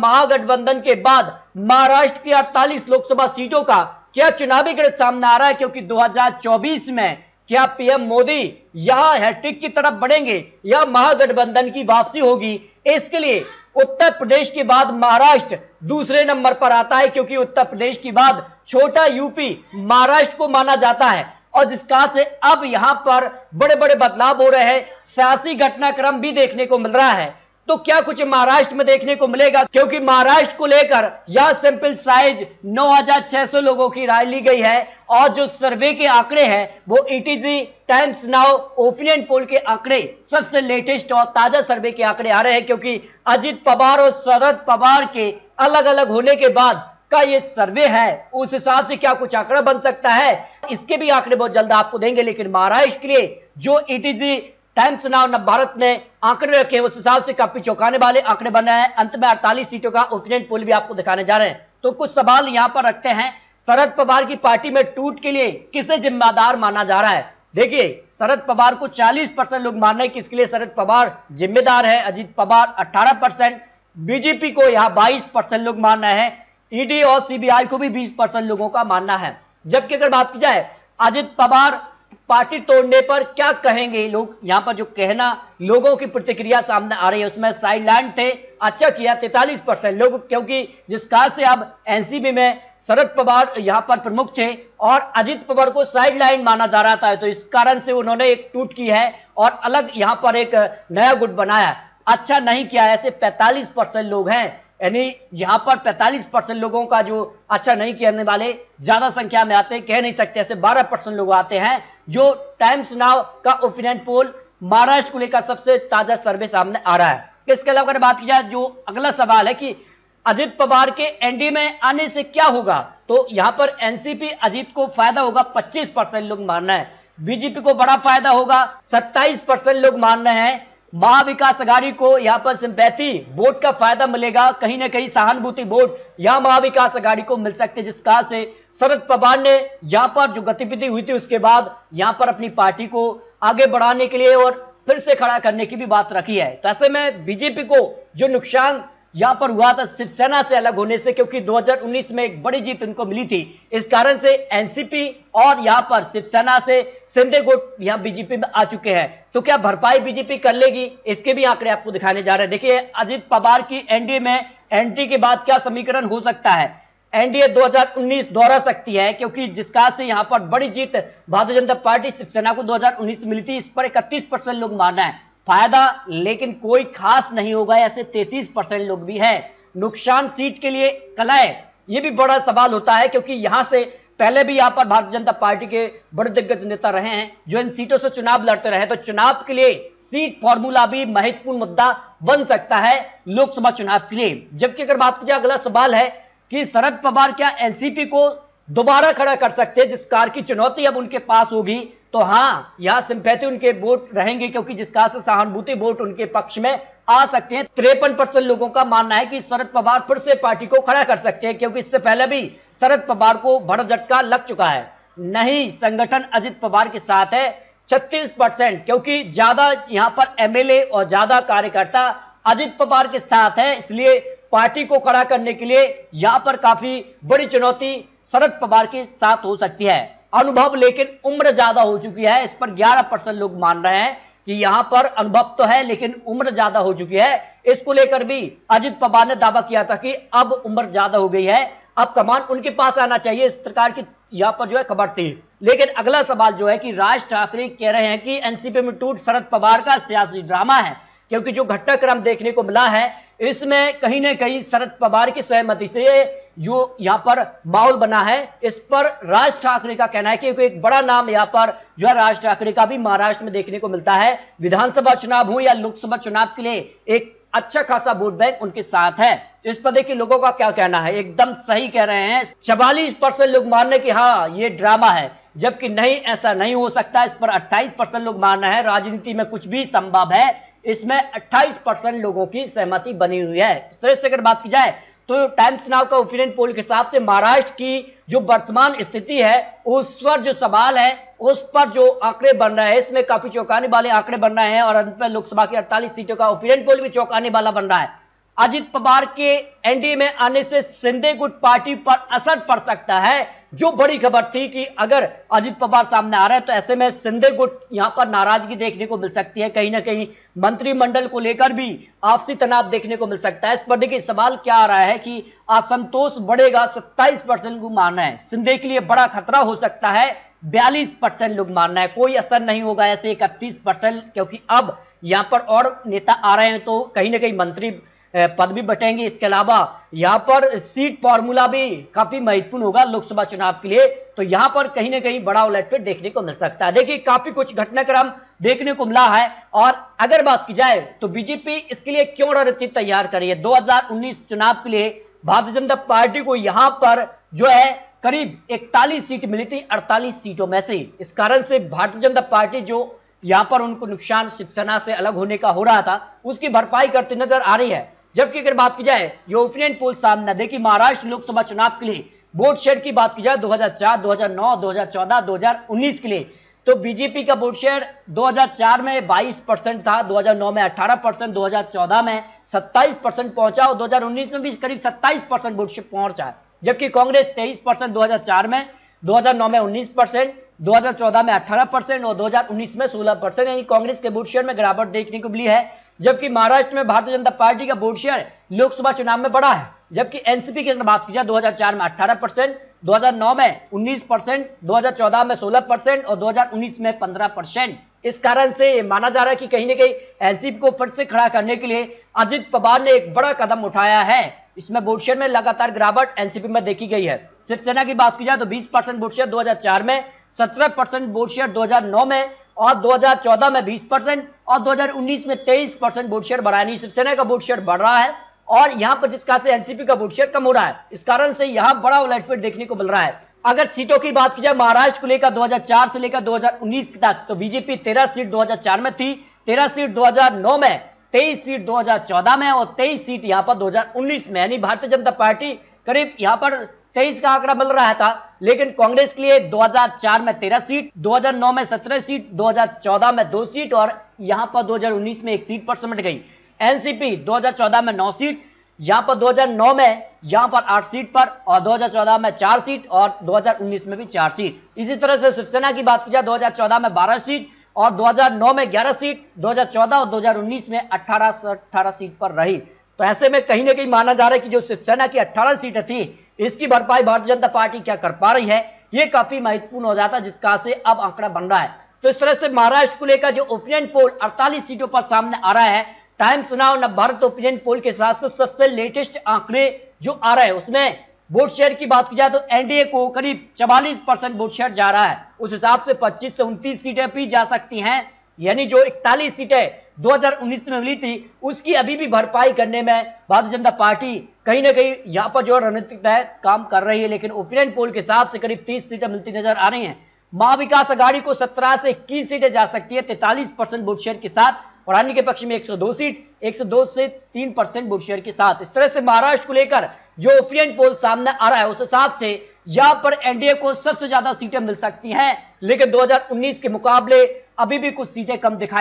महागठबंधन के बाद महाराष्ट्र की 48 लोकसभा सीटों का क्या चुनावी गणित सामने आ रहा है, क्योंकि 2024 में क्या पीएम मोदी यहां हैट्रिक की तरफ बढ़ेंगे या महागठबंधन की वापसी होगी। इसके लिए उत्तर प्रदेश के बाद महाराष्ट्र दूसरे नंबर पर आता है, क्योंकि उत्तर प्रदेश के बाद छोटा यूपी महाराष्ट्र को माना जाता है, और जिस कारण से अब यहां पर बड़े बड़े बदलाव हो रहे हैं, सियासी घटनाक्रम भी देखने को मिल रहा है। तो क्या कुछ महाराष्ट्र में देखने को मिलेगा, क्योंकि महाराष्ट्र को लेकर यह सैंपल साइज 9600 लोगों की राय ली गई है, और जो सर्वे के आंकड़े हैं वो ETG times now opinion poll के आंकड़े सबसे लेटेस्ट और ताजा सर्वे के आंकड़े आ रहे हैं, क्योंकि अजित पवार और शरद पवार के अलग अलग होने के बाद का ये सर्वे है, उस हिसाब से क्या कुछ आंकड़ा बन सकता है, इसके भी आंकड़े बहुत जल्द आपको देंगे। लेकिन महाराष्ट्र के लिए जो ईटीजी टाइम्स नाउ नवभारत ने आंकड़े रखे हैं, उस हिसाब से काफी चौंकाने वाले आंकड़े बने हैं। अंत में 48 सीटों का ओपिनियन पोल भी आपको दिखाने जा रहे हैं। तो कुछ सवाल यहां पर रखते हैं, शरद पवार की पार्टी में टूट के लिए किसे जिम्मेदार माना जा रहा है। देखिए, शरद पवार को 40% लोग मान रहे हैं कि इसके लिए शरद पवार जिम्मेदार है, अजित पवार 18%, बीजेपी को यहाँ 22% लोग मान रहे हैं, ईडी और सीबीआई को भी 20% लोगों का मानना है। जबकि अगर बात की जाए अजित पवार पार्टी तोड़ने पर क्या कहेंगे लोग, यहां पर जो कहना लोगों की प्रतिक्रिया सामने आ रही है उसमें साइडलाइन थे, अच्छा किया 43% लोग, क्योंकि जिस कारण से अब एनसीपी में शरद पवार यहां पर प्रमुख थे और अजित पवार को साइडलाइन माना जा रहा था, तो इस कारण से उन्होंने एक टूट की है और अलग यहां पर एक नया गुट बनाया। अच्छा नहीं किया, ऐसे 45% लोग हैं, यानी यहां पर 45% लोगों का जो अच्छा नहीं करने वाले ज्यादा संख्या में आते हैं, कह नहीं सकते, ऐसे 12% लोग आते हैं। जो टाइम्स नाउ का ओपिनियन पोल महाराष्ट्र को लेकर सबसे ताजा सर्वे सामने आ रहा है। इसके अलावा अगर बात की जाए, जो अगला सवाल है कि अजित पवार के एनडीए में आने से क्या होगा, तो यहां पर एनसीपी अजित को फायदा होगा, 25% लोग मान रहे हैं, बीजेपी को बड़ा फायदा होगा, 27% लोग मान रहे हैं, महाविकास अघाड़ी को यहां पर सिंपैथी वोट का फायदा मिलेगा, कहीं ना कहीं सहानुभूति वोट यहां महाविकास अघाड़ी को मिल सकते, जिस कारण से शरद पवार ने यहां पर जो गतिविधि हुई थी उसके बाद यहां पर अपनी पार्टी को आगे बढ़ाने के लिए और फिर से खड़ा करने की भी बात रखी है। तो ऐसे में बीजेपी को जो नुकसान यहां पर हुआ था शिवसेना से अलग होने से, क्योंकि 2019 में एक बड़ी जीत उनको मिली थी, इस कारण से एनसीपी और यहां पर शिवसेना से शिंदे गुट यहां बीजेपी में आ चुके हैं। तो क्या भरपाई बीजेपी कर लेगी, इसके भी आंकड़े आपको दिखाने जा रहे हैं। देखिए, अजित पवार की एनडीए में एंट्री के बाद क्या समीकरण हो सकता है। एनडीए 2019 दोहरा सकती है, क्योंकि जिस कारण से यहां पर बड़ी जीत भारतीय जनता पार्टी शिवसेना को 2019 मिली थी, इस पर 31% लोग मानना है फायदा, लेकिन कोई खास नहीं होगा, ऐसे 33% लोग भी हैं। नुकसान सीट के लिए कलाए, ये भी बड़ा सवाल होता है, क्योंकि यहां से पहले भी यहां पर भारतीय जनता पार्टी के बड़े दिग्गज नेता रहे हैं जो इन सीटों से चुनाव लड़ते रहे, तो चुनाव के लिए सीट फॉर्मूला भी महत्वपूर्ण मुद्दा बन सकता है लोकसभा चुनाव के लिए। जबकि अगर बात की जाए, अगला सवाल है कि शरद पवार क्या एनसीपी को दोबारा खड़ा कर सकते हैं, जिस कार की चुनौती अब उनके पास होगी, तो हाँ, यहां सिंपैथी उनके वोट रहेंगे, क्योंकि जिस कार से सहानुभूति वोट उनके पक्ष में आ सकते हैं। 53% लोगों का मानना है कि शरद पवार फिर से पार्टी को खड़ा कर सकते हैं, क्योंकि इससे पहले भी शरद पवार को बड़ा झटका लग चुका है। नहीं, संगठन अजित पवार के साथ है 36%, क्योंकि ज्यादा यहां पर एमएलए और ज्यादा कार्यकर्ता अजित पवार के साथ है, इसलिए पार्टी को खड़ा करने के लिए यहां पर काफी बड़ी चुनौती शरद पवार के साथ हो सकती है। अनुभव, लेकिन उम्र ज्यादा हो चुकी है, इस पर 11% लोग मान रहे हैं कि यहां पर अनुभव तो है लेकिन उम्र ज्यादा हो चुकी है। इसको लेकर भी अजित पवार ने दावा किया था कि अब उम्र ज्यादा हो गई है, अब कमान उनके पास आना चाहिए, इस प्रकार की यहां पर जो है खबर थी। लेकिन अगला सवाल जो है कि राज ठाकरे कह रहे हैं कि एनसीपी में टूट शरद पवार का सियासी ड्रामा है, क्योंकि जो घटनाक्रम देखने को मिला है इसमें कहीं ना कहीं शरद पवार की सहमति से जो यहां पर माहौल बना है, इस पर राज ठाकरे का कहना है, क्योंकि एक बड़ा नाम यहां पर जो है राज ठाकरे का भी महाराष्ट्र में देखने को मिलता है। विधानसभा चुनाव हो या लोकसभा चुनाव के लिए एक अच्छा खासा वोट बैंक उनके साथ है। इस पर देखिए लोगों का क्या कहना है, एकदम सही कह रहे हैं, 44% लोग मान रहे कि हाँ ये ड्रामा है, जबकि नहीं, ऐसा नहीं हो सकता, इस पर 28% लोग मान रहे हैं राजनीति में कुछ भी संभव है, इसमें 28% लोगों की सहमति बनी हुई है। इस तरह से अगर बात की जाए तो टाइम्स नाउ का ओपिनियन पोल के हिसाब से महाराष्ट्र की जो वर्तमान स्थिति है उस पर जो सवाल है, उस पर जो आंकड़े बन रहे हैं, इसमें काफी चौंकाने वाले आंकड़े बन रहे हैं, और अंत में लोकसभा की 48 सीटों का ओपिनियन पोल भी चौंकाने वाला बन रहा है। अजित पवार के एनडीए में आने से शिंदे गुट पार्टी पर असर पड़ सकता है। जो बड़ी खबर थी कि अगर अजित पवार सामने आ रहे हैं तो ऐसे में शिंदे गुट यहां पर नाराजगी देखने को मिल सकती है, कहीं ना कहीं मंत्रिमंडल को लेकर भी आपसी तनाव देखने को मिल सकता है। इस पर देखिए सवाल क्या आ रहा है कि असंतोष बढ़ेगा, 27% को मानना है, शिंदे के लिए बड़ा खतरा हो सकता है, 42% लोग मानना है कोई असर नहीं होगा, ऐसे 31%, क्योंकि अब यहां पर और नेता आ रहे हैं तो कहीं ना कहीं मंत्री पद भी बटेंगे। इसके अलावा यहां पर सीट फॉर्मूला भी काफी महत्वपूर्ण होगा लोकसभा चुनाव के लिए, तो यहां पर कहीं ना कहीं बड़ा उलटफेर देखने को मिल सकता है। देखिए काफी कुछ घटनाक्रम देखने को मिला है, और अगर बात की जाए तो बीजेपी इसके लिए क्यों रणनीति तैयार करी है। 2019 चुनाव के लिए भारतीय जनता पार्टी को यहां पर जो है करीब 41 सीट मिली थी 48 सीटों में से। इस कारण से भारतीय जनता पार्टी जो यहां पर उनको नुकसान शिवसेना से अलग होने का हो रहा था उसकी भरपाई करती नजर आ रही है। जबकि अगर बात की जाए जो ओपिनियन पोल सामने देखिए महाराष्ट्र लोकसभा चुनाव के लिए वोट शेयर की बात की जाए 2004, 2009, 2014, 2019 के लिए, तो बीजेपी का वोट शेयर 2004 में 22% था, 2009 में 18%, 2014 में 27% पहुंचा और 2019 में भी करीब 27% वोट शेयर पहुंचा है। जबकि कांग्रेस 23% 2004 में, 2009 में 19%, 2014 में 18% और 2019 में 16%, यानी कांग्रेस के वोट शेयर में गिरावट देखने को मिली है। जबकि महाराष्ट्र में भारतीय जनता पार्टी का वोट शेयर लोकसभा चुनाव में बढ़ा है। जबकि एनसीपी की बात की जाए 2004 में 18%, 2009 में 19%, 2014 में 16% और 2019 में 15%। इस कारण से माना जा रहा है कि कहीं ना कहीं एनसीपी को फिर से खड़ा करने के लिए अजित पवार ने एक बड़ा कदम उठाया है। इसमें वोट शेयर में लगातार गिरावट एनसीपी में देखी गई है। शिवसेना की बात की जाए तो 20% वोट शेयर 2004 में, 17% वोट शेयर 2009 में और 2014 में 20% और 2019 में 23% वोट शेयर बढ़ा है। शिवसेना का वोट शेयर बढ़ रहा है और यहां पर जिस कारण से एनसीपी का वोट शेयर कम हो रहा है, इस कारण से यहां बड़ा उलटफेर देखने को मिल रहा है। अगर सीटों की बात की जाए महाराष्ट्र को लेकर 2004 से लेकर 2019 तक, तो बीजेपी 13 सीट 2004 में थी, 13 सीट 2009 में, 23 सीट 2014 में और 23 सीट यहां पर 2019 में, यानी भारतीय जनता पार्टी करीब यहां पर 23 का आंकड़ा मिल रहा था। लेकिन कांग्रेस के लिए 2004 में 13 सीट, 2009 में 17 सीट, 2014 में 2 सीट और यहां पर 2019 में 1 सीट पर सिमट गई। एनसीपी 2014 में 9 सीट, यहां पर 2009 में यहां पर 8 सीट पर और 2014 में 4 सीट और 2019 में भी 4 सीट। इसी तरह से शिवसेना की बात की जाए 2014 में 12 सीट और 2009 में 11 सीट, 2014 और 2019 में 18 सीट पर रही। तो ऐसे में कहीं ना कहीं माना जा रहा है कि जो शिवसेना की 18 सीटें थी इसकी भरपाई भारतीय जनता पार्टी क्या कर पा रही है, ये काफी महत्वपूर्ण हो जाता है, जिसका से अब आंकड़ा बन रहा है। तो इस तरह से महाराष्ट्र को लेकर जो ओपिनियन पोल 48 सीटों पर सामने आ रहा है, times now Navbharat opinion poll के साथ सबसे लेटेस्ट आंकड़े जो आ रहे हैं उसमें वोट शेयर की बात की जाए तो एनडीए को करीब 44% वोट शेयर जा रहा है। उस हिसाब से 25 से 29 सीटें भी जा सकती हैं, यानी जो 41 सीटें 2019 में मिली थी उसकी अभी भी भरपाई करने में भारतीय जनता पार्टी कहीं ना कहीं यहां पर जो रणनीतिक तय काम कर रही है। लेकिन ओपिनियन पोल के हिसाब से करीब 30 सीटें मिलती नजर आ रही हैं। महाविकास अघाड़ी को 17 से 21 सीटें जा सकती है 43% वोट शेयर के साथ, और अन्य के पक्ष में 102 सीट 102 से 3% वोट शेयर के साथ। इस तरह से महाराष्ट्र को लेकर जो ओपिनियन पोल सामने आ रहा है उस हिसाब से यहां पर एनडीए को सबसे ज्यादा सीटें मिल सकती हैं, लेकिन 2019 के मुकाबले अभी भी कुछ सीटें कम दिखाई